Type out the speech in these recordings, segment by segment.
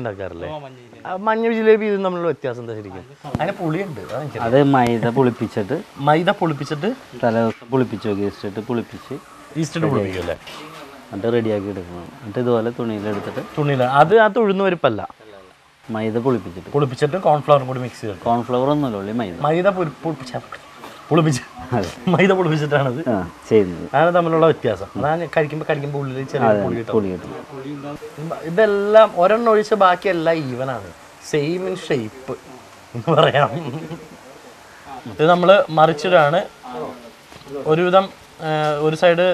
ഉണ്ടാക്കാറില്ലേ? മഞ്ഞ ജിലേബി ഇത് തമ്മിലുള്ള വ്യത്യാസം എന്താ ശരിക്കും? അതിന് പുളിയുണ്ട്. അത് മൈദ പൊളിപ്പിച്ചിട്ട് തലേദിവസം പുളിപ്പിച്ച് നോക്കി, ഈസ്റ്റിട്ട് പുളിപ്പിക്കും അല്ലേ? എന്നിട്ട് റെഡിയാക്കി എടുക്കണം. എന്നിട്ട് ഇതുപോലെ തുണിയിൽ അത് ഉഴുന്ന് പരിപ്പല്ല, മൈദ പൊളിപ്പിച്ചിട്ട് കോൺഫ്ലവറും കൂടി മിക്സ് ചെയ്തിട്ട്. കോൺഫ്ലവർ ഒന്നുമല്ല, ഉള്ളി മൈദ പൊളിപ്പിച്ചിട്ടാണ് ഇത് ചെയ്യുന്നത്. അതാണ് തമ്മിലുള്ള വ്യത്യാസം. അതാണ് കഴിക്കുമ്പോൾ ഉള്ളിൽ ചെറിയ പുളി കിട്ടും. ഇതെല്ലാം ഒരെണ്ണം ഒഴിച്ച ബാക്കിയെല്ലാം ഈവനാണ്, സെയിം ഇൻ ഷേപ്പ് എന്ന് പറയാം. ഇത് നമ്മൾ മറിച്ചിടാണ്. ഒരുവിധം ഒരു സൈഡ്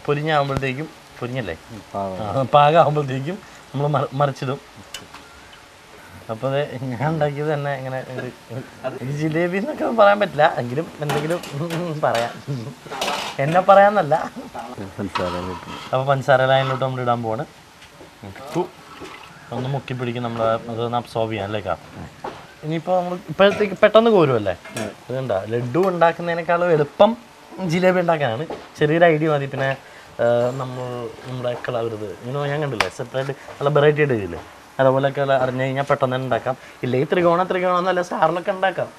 പാകമാകുമ്പോഴത്തേക്കും നമ്മൾ മറിച്ചിടും. അപ്പോൾ ഞാൻ ഉണ്ടാക്കിയത് തന്നെ ഇങ്ങനെ ജിലേബി എന്നൊക്കെ പറയാൻ പറ്റില്ല, എങ്കിലും എന്തെങ്കിലും പറയാം. എന്നെ പറയാന്നല്ല. അപ്പോൾ പഞ്ചസാര ലൈനിലോട്ട് നമ്മൾ ഇടാൻ പോവാണ്. ഒന്ന് മുക്കി പിടിക്കും, നമ്മൾ അതൊന്ന് അബ്സോർബ് ചെയ്യാൻ അല്ലേ? ഇനിയിപ്പോൾ നമ്മൾ ഇപ്പോഴത്തേക്ക് പെട്ടെന്ന് കോരുമല്ലേ? അതുകൊണ്ടാ ലഡു ഉണ്ടാക്കുന്നതിനേക്കാളും എളുപ്പം ജിലേബി ഉണ്ടാക്കാനാണ്. ചെറിയൊരു ഐഡിയ മതി. പിന്നെ നമ്മുടെ കളവരുത് ഇങ്ങനെ ഞാൻ കണ്ടില്ലേ, സെപ്പറേറ്റ് നല്ല വെറൈറ്റി ആയിട്ട് ഇല്ലേ, അതുപോലെയൊക്കെ അറിഞ്ഞു കഴിഞ്ഞാൽ പെട്ടെന്ന് തന്നെ ഉണ്ടാക്കാം. ഇല്ലെങ്കിൽ ത്രികോണം എന്നല്ല സ്റ്റാറിലൊക്കെ ഉണ്ടാക്കാം,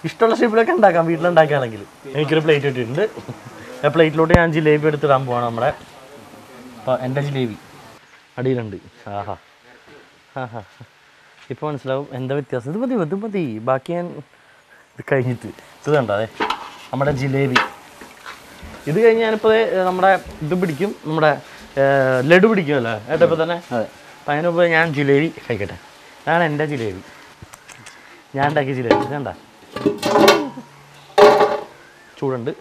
ഇഷ്ടമുള്ള ഷേപ്പിലൊക്കെ ഉണ്ടാക്കാം വീട്ടിലുണ്ടാക്കുകയാണെങ്കിൽ. എനിക്കൊരു പ്ലേറ്റ് ഇട്ടിട്ടുണ്ട്. പ്ലേറ്റിലോട്ട് ഞാൻ ജിലേബി എടുത്തിടാൻ പോവാണ് നമ്മുടെ. അപ്പോൾ എൻ്റെ ജിലേബി അടിയിലുണ്ട്. ആഹാ ഇപ്പോൾ മനസ്സിലാവും എന്താ വ്യത്യാസം. ഇത് മതി. ബാക്കി ഞാൻ ഇത് കഴിഞ്ഞിട്ട് ഇത് കണ്ടോ, അതെ നമ്മുടെ ജിലേബി. ഇത് കഴിഞ്ഞ് ഞാനിപ്പോൾ നമ്മുടെ ഇത് പിടിക്കും, നമ്മുടെ ലഡു പിടിക്കുമല്ലോ ഏട്ടപ്പോൾ തന്നെ. അപ്പം അതിനുമ്പോൾ ഞാൻ ജിലേബി കഴിക്കട്ടെ. അതാണ് എൻ്റെ ജിലേബി, ഞാൻ ഉണ്ടാക്കിയ ജിലേബി. ഇതെന്താ ചൂടുണ്ട്.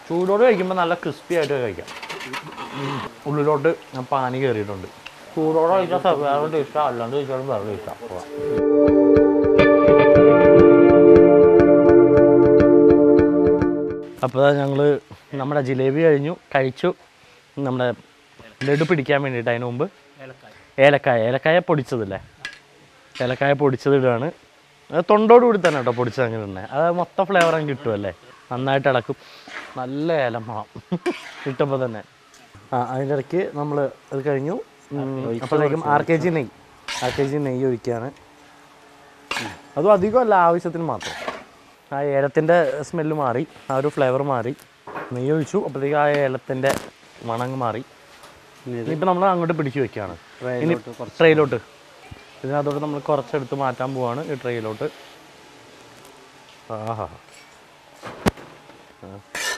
ചൂടോട് കഴിക്കുമ്പോൾ നല്ല ക്രിസ്പി ആയിട്ട് കഴിക്കാം. ഉള്ളിലോട്ട് പാനി കയറിയിട്ടുണ്ട്. ചൂടോടെ കഴിച്ചാൽ വേറെ ടേസ്റ്റാണ്, അല്ലാണ്ട് കഴിച്ചാലും വേറെ ടേസ്റ്റാണ്. അപ്പോൾ ഞങ്ങൾ നമ്മുടെ ജിലേബി കഴിച്ചു. നമ്മുടെ ലഡു പിടിക്കാൻ വേണ്ടിയിട്ട് അതിന് മുമ്പ് ഏലക്കായ പൊടിച്ചതില്ലേ, ഏലക്കായ പൊടിച്ചതിടാണ്. അത് തൊണ്ടോടുകൂടി തന്നെ കേട്ടോ പൊടിച്ചത്, അങ്ങനെ തന്നെ. അത് മൊത്തം ഫ്ലേവർ അങ്ങ് കിട്ടുമല്ലേ, നന്നായിട്ട് ഇളക്കും. നല്ല ഏലം മണം കിട്ടുമ്പോൾ തന്നെ. അതിൻ്റെ ഇടയ്ക്ക് നമ്മൾ അത് കഴിഞ്ഞു. അപ്പോഴേക്കും 6 kg നെയ്യ് ഒഴിക്കുകയാണ്. അതും അധികമല്ല, ആവശ്യത്തിന് മാത്രം. ആ ഏലത്തിൻ്റെ സ്മെല്ല് മാറി, ആ ഒരു ഫ്ലേവർ മാറി. നെയ്യ് ഒഴിച്ചു, അപ്പോഴത്തേക്കും ആ ഏലത്തിൻ്റെ മണങ്ങ് മാറി. ഇനിയിപ്പോൾ നമ്മൾ അങ്ങോട്ട് പിടിച്ച് വെക്കുകയാണ്. ഇനി ട്രെയിലോട്ട് ഇതിനകത്തോട്ട് നമ്മൾ കുറച്ചെടുത്ത് മാറ്റാൻ പോവാണ് ഈ ട്രെയിലോട്ട്. ആഹാ,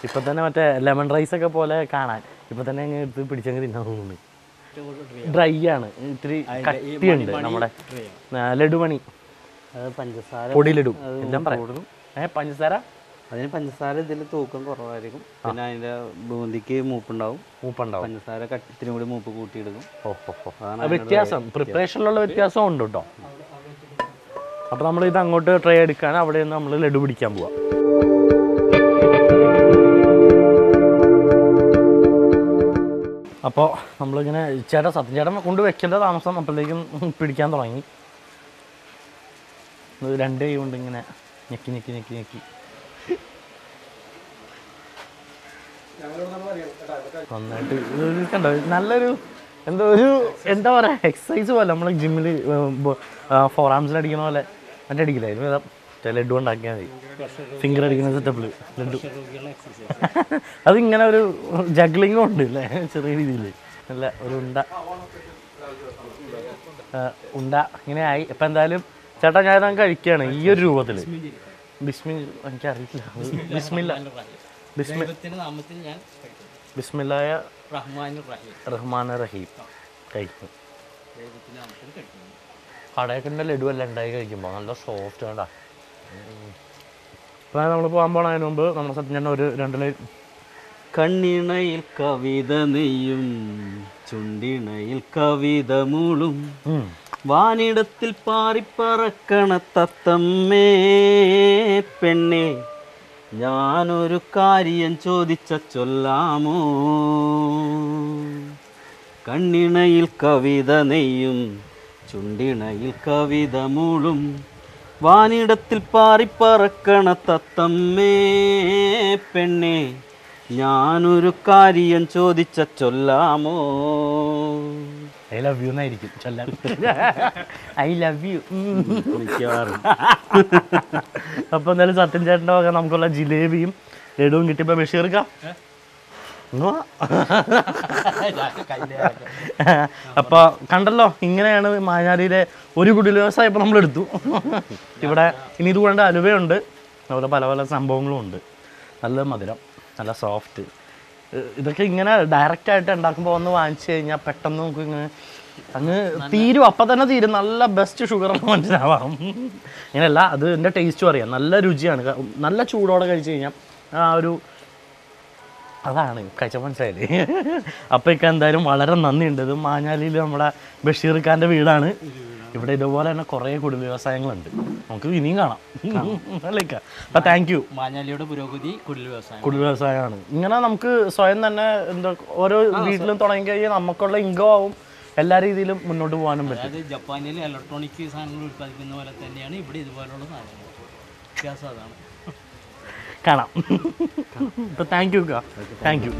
ഇപ്പം തന്നെ മറ്റേ ലെമൺ റൈസൊക്കെ പോലെ കാണാൻ. ഇപ്പം തന്നെ അങ്ങ് എടുത്ത് പിടിച്ചങ്ങ് തിന്നാൻ തോന്നുന്നു. ഡ്രൈ ആണ്, ഇത്തിരി കട്ടിയുണ്ട്. നമ്മുടെ ലഡുമണി, പഞ്ചസാര പൊടി ലഡു എല്ലാം പറയാം. പഞ്ചസാര പഞ്ചസാര ഇതിൽ തൂക്കം കുറവായിരിക്കും. പിന്നെ അതിൻ്റെ ബൂന്തിക്ക് മൂപ്പുണ്ടാവും. പഞ്ചസാര ഇത്തിരി കൂടി മൂപ്പ് കൂട്ടിയെടുക്കും. വ്യത്യാസം പ്രിപ്പറേഷനിലുള്ള വ്യത്യാസം ഉണ്ട് കേട്ടോ. അപ്പോൾ നമ്മൾ ഇത് അങ്ങോട്ട് ട്രൈ എടുക്കുകയാണ്. അവിടെ നിന്ന് നമ്മൾ ലഡു പിടിക്കാൻ പോവാം. അപ്പോൾ നമ്മളിങ്ങനെ സത്യം ചേട്ടൻ കൊണ്ട് വെക്കേണ്ട താമസം. അപ്പോഴത്തേക്കും പിടിക്കാൻ തുടങ്ങി. 2 കൈ കൊണ്ട് ഇങ്ങനെ ഞെക്കി നന്നായിട്ട് കണ്ടോ. നല്ലൊരു എന്താ പറയുക, എക്സസൈസ് പോലെ. നമ്മൾ ജിമ്മിൽ ഫോർ ആംസിൽ അടിക്കണ പോലെ മറ്റേ അടിക്കില്ല. അതിന് ലഡു ഉണ്ടാക്കിയാൽ മതി. ഫിംഗർ അടിക്കുന്ന സെറ്റപ്പിൽ ലഡു. അതിങ്ങനെ ഒരു ജഗ്ലിങ്ങും ഉണ്ട് അല്ലേ, ചെറിയ രീതിയിൽ. നല്ല ഒരു ഉണ്ട ഇങ്ങനെ ആയി. ഇപ്പം എന്തായാലും ചേട്ടാ ഞാൻ കഴിക്കുകയാണ് ഈ ഒരു രൂപത്തിൽ. എനിക്കറിയില്ല. ബിസ്മില്ലായ റഹ്മാൻ റഹീം കഴിക്കും. കടയൊക്കെ ലഡു എല്ലാം ഉണ്ടായി കഴിക്കുമ്പോൾ നല്ല സോഫ്റ്റ് വേണ്ട. അപ്പോൾ നമ്മൾ പോകാൻ പോണതിന് മുമ്പ് നമ്മുടെ സത്യം ഒരു 2 ലൈൻ. കണ്ണിണയിൽ കവിത നെയ്യും ചുണ്ടിണയിൽ കവിത മൂളും വാനിടത്തിൽ പാറിപ്പറക്കണ തത്തമ്മേ പെണ്ണേ ഞാനൊരു കാര്യം ചൊല്ലാമോ. കണ്ണിണയിൽ കവിത നെയ്യും ചുണ്ടിണയിൽ കവിത മൂളും വാനിടത്തിൽ പാറിപ്പറക്കണ തത്തമ്മേ പെണ്ണേ ഞാനൊരു കാര്യം ചൊല്ലാമോ. ഐ ലവ് യു എന്നായിരിക്കും ചൊല്ലാൻ. I love you. അപ്പോൾ എന്തായാലും സത്യൻ ചേട്ടൻ്റെ വക നമുക്കുള്ള ജിലേബിയും ലഡുവും കിട്ടിയപ്പോൾ ബഷീർക്ക അപ്പോൾ കണ്ടല്ലോ, ഇങ്ങനെയാണ് മാഞ്ഞാലിയിലെ ഒരു കുടിൽ വ്യവസായം ഇപ്പോൾ നമ്മളെടുത്തു. ഇവിടെ ഇനി ഇത് കൊണ്ട് അലുവയുണ്ട്, അതുപോലെ പല പല സംഭവങ്ങളും ഉണ്ട്. നല്ല മധുരം, നല്ല സോഫ്റ്റ്. ഇതൊക്കെ ഇങ്ങനെ ഡയറക്റ്റായിട്ട് ഉണ്ടാക്കുമ്പോൾ വന്ന് വാങ്ങിച്ചു കഴിഞ്ഞാൽ പെട്ടെന്ന് നമുക്ക് ഇങ്ങനെ അങ്ങ് തീരും, അപ്പം തന്നെ തീരും. നല്ല ബെസ്റ്റ് ഷുഗറൊക്കെ മനസ്സിലാവാം. ഇങ്ങനെയല്ല, അത് എൻ്റെ ടേസ്റ്റും അറിയാം, നല്ല രുചിയാണ്. നല്ല ചൂടോടെ കഴിച്ച് കഴിഞ്ഞാൽ ആ ഒരു അതാണ് കഴിച്ച മനസ്സിലായില്ലേ. അപ്പോൾ ഇക്ക എന്തായാലും വളരെ നന്ദിയുണ്ട്. ഇത് മാഞ്ഞാലിയിൽ നമ്മുടെ ബഷീർ ഖാൻ്റെ വീടാണ്. ഇവിടെ ഇതുപോലെ തന്നെ കുറേ കുടിൽ വ്യവസായങ്ങളുണ്ട്, നമുക്ക് ഇനിയും കാണാം അല്ലേ ഇക്ക? അപ്പം താങ്ക് യു. മാഞ്ഞാലിയുടെ പുരോഗതി കുടിൽ വ്യവസായമാണ്. ഇങ്ങനെ നമുക്ക് സ്വയം തന്നെ എന്താ ഓരോ വീട്ടിലും തുടങ്ങി കഴിഞ്ഞാൽ നമുക്കുള്ള ഇൻകം ആവും, എല്ലാ രീതിയിലും മുന്നോട്ട് പോകാനും പറ്റും. അതായത് ജപ്പാനിൽ ഇലക്ട്രോണിക് സാധനങ്ങൾ ഉൽപ്പാദിപ്പിക്കുന്ന പോലെ തന്നെയാണ് ഇവിടെ ഇതുപോലുള്ള സാധനങ്ങൾ. വ്യത്യാസം അതാണ്. കാണാം. അപ്പോൾ താങ്ക് യു.